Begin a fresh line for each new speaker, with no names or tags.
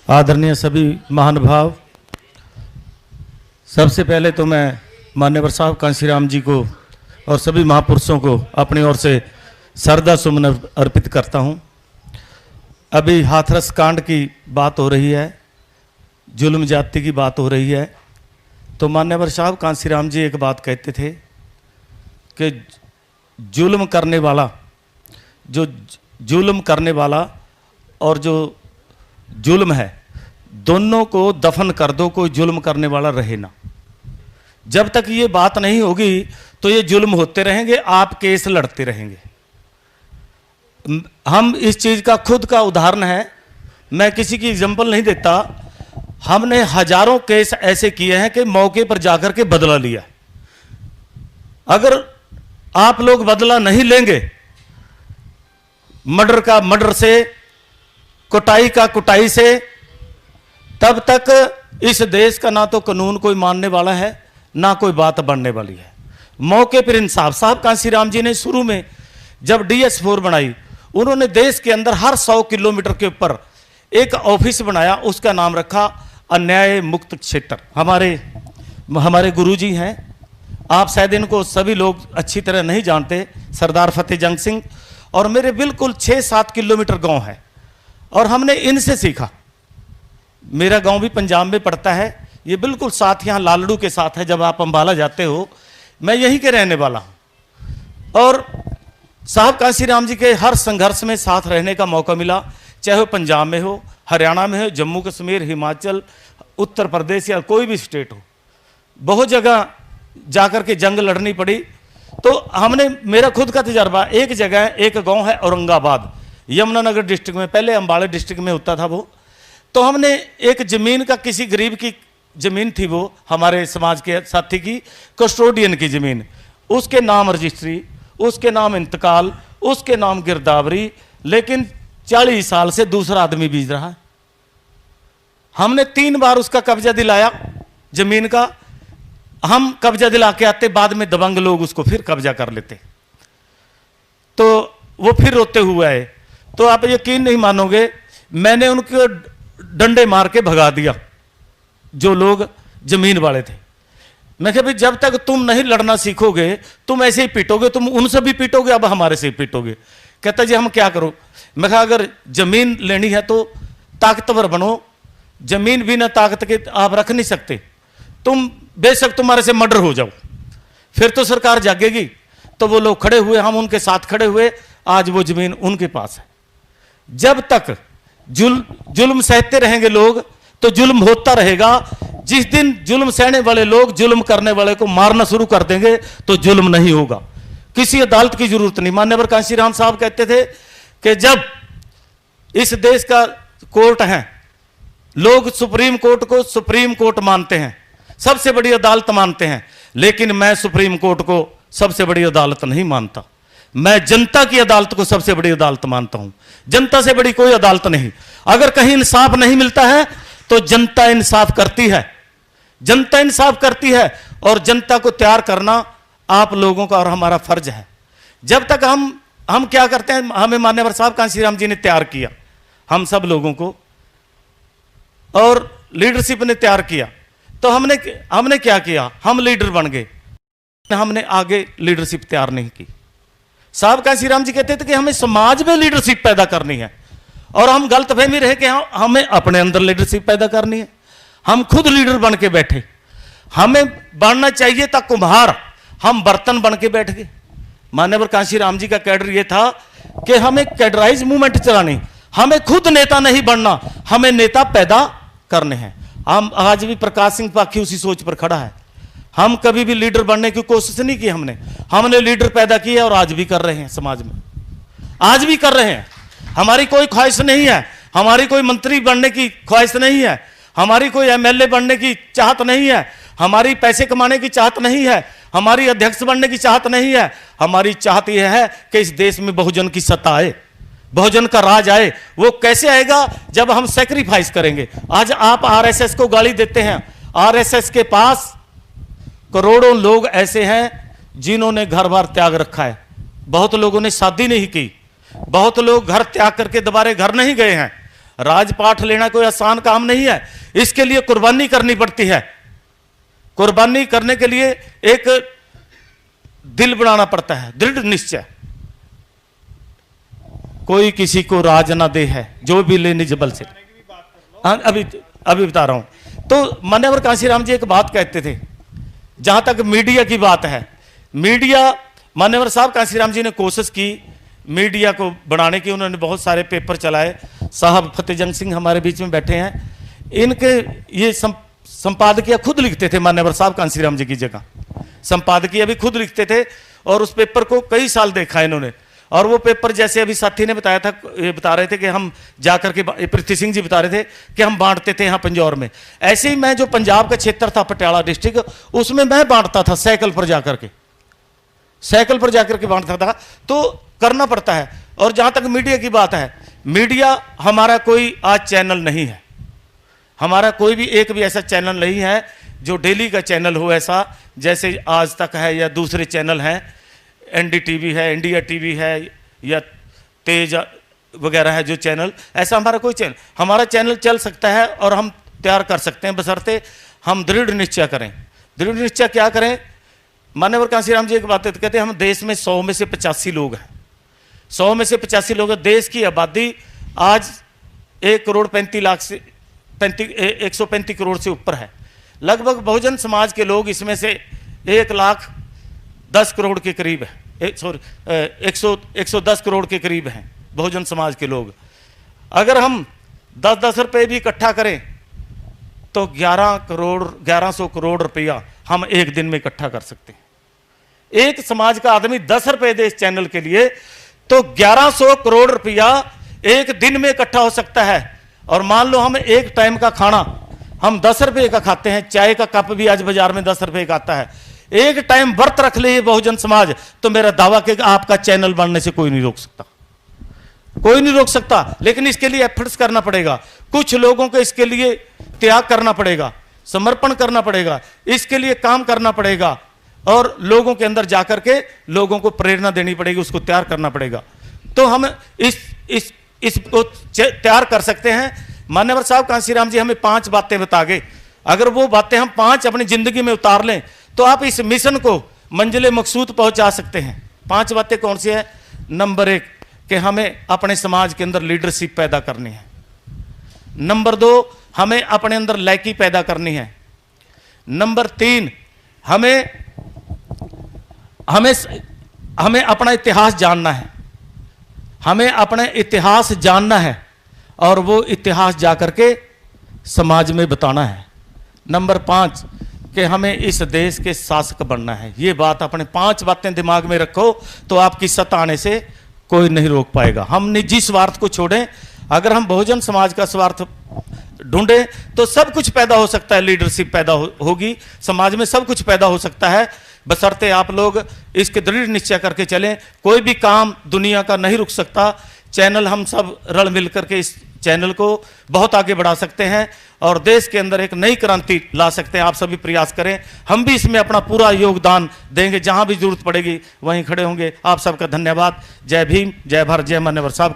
आदरणीय सभी महानुभाव, सबसे पहले तो मैं मान्यवर साहब कांशीराम जी को और सभी महापुरुषों को अपनी ओर से श्रद्धा सुमन अर्पित करता हूं। अभी हाथरस कांड की बात हो रही है, जुल्म जाति की बात हो रही है, तो मान्यवर साहब कांशीराम जी एक बात कहते थे कि जुल्म करने वाला, जो जुल्म करने वाला और जो जुल्म है, दोनों को दफन कर दो, कोई जुल्म करने वाला रहे ना। जब तक ये बात नहीं होगी तो ये जुल्म होते रहेंगे, आप केस लड़ते रहेंगे। हम इस चीज का खुद का उदाहरण है, मैं किसी की एग्जांपल नहीं देता। हमने हजारों केस ऐसे किए हैं कि मौके पर जाकर के बदला लिया। अगर आप लोग बदला नहीं लेंगे, मर्डर का मर्डर से, कुटाई का कुटाई से, तब तक इस देश का ना तो कानून कोई मानने वाला है, ना कोई बात बनने वाली है। मौके पर इंसाफ। साहब कांशीराम जी ने शुरू में जब DS4 बनाई, उन्होंने देश के अंदर हर 100 किलोमीटर के ऊपर एक ऑफिस बनाया, उसका नाम रखा अन्याय मुक्त क्षेत्र। हमारे गुरुजी हैं, आप शायद इनको सभी लोग अच्छी तरह नहीं जानते, सरदार फतेह जंग सिंह, और मेरे बिल्कुल 6-7 किलोमीटर गांव है, और हमने इनसे सीखा। मेरा गांव भी पंजाब में पड़ता है, ये बिल्कुल साथ यहाँ लालड़ू के साथ है। जब आप अंबाला जाते हो, मैं यहीं के रहने वाला हूँ, और साहब कांशीराम जी के हर संघर्ष में साथ रहने का मौका मिला, चाहे वो पंजाब में हो, हरियाणा में हो, जम्मू कश्मीर, हिमाचल, उत्तर प्रदेश या कोई भी स्टेट हो। बहुत जगह जाकर के जंग लड़नी पड़ी। तो हमने, मेरा खुद का तजर्बा, एक जगह, एक गांव है औरंगाबाद, यमुनानगर डिस्ट्रिक्ट में, पहले अंबाला डिस्ट्रिक्ट में होता था वो। तो हमने एक जमीन का, किसी गरीब की जमीन थी, वो हमारे समाज के साथी की, कस्टोडियन की जमीन, उसके नाम रजिस्ट्री, उसके नाम इंतकाल, उसके नाम गिरदावरी, लेकिन 40 साल से दूसरा आदमी बीज रहा है। हमने 3 बार उसका कब्जा दिलाया जमीन का। हम कब्जा दिला के आते, बाद में दबंग लोग उसको फिर कब्जा कर लेते, तो वो फिर रोते हुए आए। तो आप यकीन नहीं मानोगे, मैंने उनको डंडे मार के भगा दिया, जो लोग जमीन वाले थे। मैं कहा भाई, जब तक तुम नहीं लड़ना सीखोगे, तुम ऐसे ही पीटोगे, तुम उनसे भी पीटोगे, अब हमारे से ही पीटोगे। कहता जी हम क्या करो? मैं कहा अगर जमीन लेनी है तो ताकतवर बनो, जमीन बिना ताकत के आप रख नहीं सकते। तुम बेशक तुम्हारे से मर्डर हो जाओ, फिर तो सरकार जागेगी। तो वो लोग खड़े हुए, हम उनके साथ खड़े हुए, आज वो जमीन उनके पास है। जब तक जुल्म सहते रहेंगे लोग, तो जुल्म होता रहेगा। जिस दिन जुल्म सहने वाले लोग जुल्म करने वाले को मारना शुरू कर देंगे, तो जुल्म नहीं होगा। किसी अदालत की जरूरत नहीं। मान्यवर कांशीराम साहब कहते थे कि जब इस देश का कोर्ट है, लोग सुप्रीम कोर्ट को सुप्रीम कोर्ट मानते हैं, सबसे बड़ी अदालत मानते हैं, लेकिन मैं सुप्रीम कोर्ट को सबसे बड़ी अदालत नहीं मानता। मैं जनता की अदालत को सबसे बड़ी अदालत मानता हूं। जनता से बड़ी कोई अदालत नहीं। अगर कहीं इंसाफ नहीं मिलता है तो जनता इंसाफ करती है, जनता इंसाफ करती है, और जनता को तैयार करना आप लोगों का और हमारा फर्ज है। जब तक हम क्या करते हैं, हमें मान्यवर साहब कांशीराम जी ने तैयार किया, हम सब लोगों को, और लीडरशिप ने तैयार किया। तो हमने क्या किया, हम लीडर बन गए, हमने आगे लीडरशिप तैयार नहीं की। साहब कांशीराम जी कहते थे कि हमें समाज में लीडरशिप पैदा करनी है, और हम गलतफहमी रहे कि हमें अपने अंदर लीडरशिप पैदा करनी है। हम खुद लीडर बन के बैठे। हमें बनना चाहिए था कुम्हार, हम बर्तन बन के बैठ गए। मान्यवर कांशीराम जी का कैडर ये था कि हमें कैडराइज मूवमेंट चलानी, हमें खुद नेता नहीं बनना, हमें नेता पैदा करने हैं। हम आज भी प्रकाश सिंह पाखी उसी सोच पर खड़ा है। हम कभी भी लीडर बनने की कोशिश नहीं की, हमने लीडर पैदा किया, और आज भी कर रहे हैं, समाज में आज भी कर रहे हैं। हमारी कोई ख्वाहिश नहीं है, हमारी कोई मंत्री बनने की ख्वाहिश नहीं है, हमारी कोई MLA बनने की चाहत नहीं है, हमारी पैसे कमाने की चाहत नहीं है, हमारी अध्यक्ष बनने की चाहत नहीं है। हमारी चाहत यह है कि इस देश में बहुजन की सत्ता आए, बहुजन का राज आए। वो कैसे आएगा? जब हम सैक्रिफाइस करेंगे। आज आप RSS को गाली देते हैं, RSS के पास करोड़ों लोग ऐसे हैं जिन्होंने घर बार त्याग रखा है। बहुत लोगों ने शादी नहीं की, बहुत लोग घर त्याग करके दोबारा घर नहीं गए हैं। राजपाट लेना कोई आसान काम नहीं है, इसके लिए कुर्बानी करनी पड़ती है। कुर्बानी करने के लिए एक दिल बनाना पड़ता है, दृढ़ निश्चय। कोई किसी को राज ना दे है, जो भी ले निज बल से। हाँ, अभी बता रहा हूं। तो मान्यवर कांशीराम जी एक बात कहते थे, जहां तक मीडिया की बात है, मीडिया, मान्यवर साहब कांशीराम जी ने कोशिश की मीडिया को बढ़ाने की, उन्होंने बहुत सारे पेपर चलाए। साहब फतेहजंग सिंह हमारे बीच में बैठे हैं, इनके ये संपादकीय खुद लिखते थे, मान्यवर साहब कांशीराम जी की जगह संपादकीय भी खुद लिखते थे, और उस पेपर को कई साल देखा इन्होंने। और वो पेपर, जैसे अभी साथी ने बताया था, ये बता रहे थे कि हम जाकर के, पृथ्वी सिंह जी बता रहे थे कि हम बांटते थे यहाँ पंजौर में। ऐसे ही मैं जो पंजाब का क्षेत्र था, पटियाला डिस्ट्रिक्ट, उसमें मैं बांटता था, साइकिल पर जाकर के बांटता था। तो करना पड़ता है। और जहां तक मीडिया की बात है, मीडिया हमारा कोई आज चैनल नहीं है, हमारा कोई भी एक भी ऐसा चैनल नहीं है जो डेली का चैनल हो, ऐसा जैसे आज तक है या दूसरे चैनल हैं, NDTV है, इंडिया टीवी है, या तेज वगैरह है जो चैनल, ऐसा हमारा कोई चैनल, हमारा चैनल चल सकता है और हम तैयार कर सकते हैं, बशर्ते हम दृढ़ निश्चय करें। दृढ़ निश्चय क्या करें? मान्यवर कांशीराम जी एक बात कहते हैं, हम देश में 100 में से 85 लोग हैं, 100 में से 85 लोग हैं। देश की आबादी आज 1,35,00,000 से 135 करोड़ से ऊपर है। लगभग बहुजन समाज के लोग इसमें से 1,10 करोड़ के करीब है, 110 करोड़ के करीब हैं बहुजन समाज के लोग। अगर हम 10-10 रुपये भी इकट्ठा करें तो 1100 करोड़ रुपया हम एक दिन में इकट्ठा कर सकते हैं। एक समाज का आदमी 10 रुपये दे इस चैनल के लिए तो 1100 करोड़ रुपया एक दिन में इकट्ठा हो सकता है। और मान लो हम एक टाइम का खाना हम 10 रुपये का खाते हैं, चाय का कप भी आज बाजार में 10 रुपये का आता है, एक टाइम व्रत रख ले बहुजन समाज, तो मेरा दावा कि आपका चैनल बनने से कोई नहीं रोक सकता, कोई नहीं रोक सकता। लेकिन इसके लिए एफर्ट्स करना पड़ेगा, कुछ लोगों को इसके लिए त्याग करना पड़ेगा, समर्पण करना पड़ेगा, इसके लिए काम करना पड़ेगा, और लोगों के अंदर जाकर के लोगों को प्रेरणा देनी पड़ेगी, उसको तैयार करना पड़ेगा। तो हम इसको तैयार कर सकते हैं। मान्यवर साहब कांशीराम जी हमें 5 बातें बता गए, अगर वो बातें हम 5 अपनी जिंदगी में उतार लें तो आप इस मिशन को मंजिले मकसूद पहुंचा सकते हैं। 5 बातें कौन सी है? नंबर 1 कि हमें अपने समाज के अंदर लीडरशिप पैदा करनी है। नंबर 2 हमें अपने अंदर लायकी पैदा करनी है। नंबर 3 हमें अपना इतिहास जानना है, हमें अपने इतिहास जानना है और वो इतिहास जाकर के समाज में बताना है। नंबर 5 कि हमें इस देश के शासक बनना है। ये बात अपने 5 बातें दिमाग में रखो तो आपकी सत्ता आने से कोई नहीं रोक पाएगा। हम निजी स्वार्थ को छोड़ें, अगर हम बहुजन समाज का स्वार्थ ढूंढें तो सब कुछ पैदा हो सकता है, लीडरशिप पैदा होगी, समाज में सब कुछ पैदा हो सकता है, बशर्ते आप लोग इसके दृढ़ निश्चय करके चलें। कोई भी काम दुनिया का नहीं रुक सकता। चैनल हम सब रल मिल करके इस चैनल को बहुत आगे बढ़ा सकते हैं और देश के अंदर एक नई क्रांति ला सकते हैं। आप सभी प्रयास करें, हम भी इसमें अपना पूरा योगदान देंगे, जहां भी जरूरत पड़ेगी वहीं खड़े होंगे। आप सबका धन्यवाद। जय भीम, जय भारत, जय मान्यवर साहब।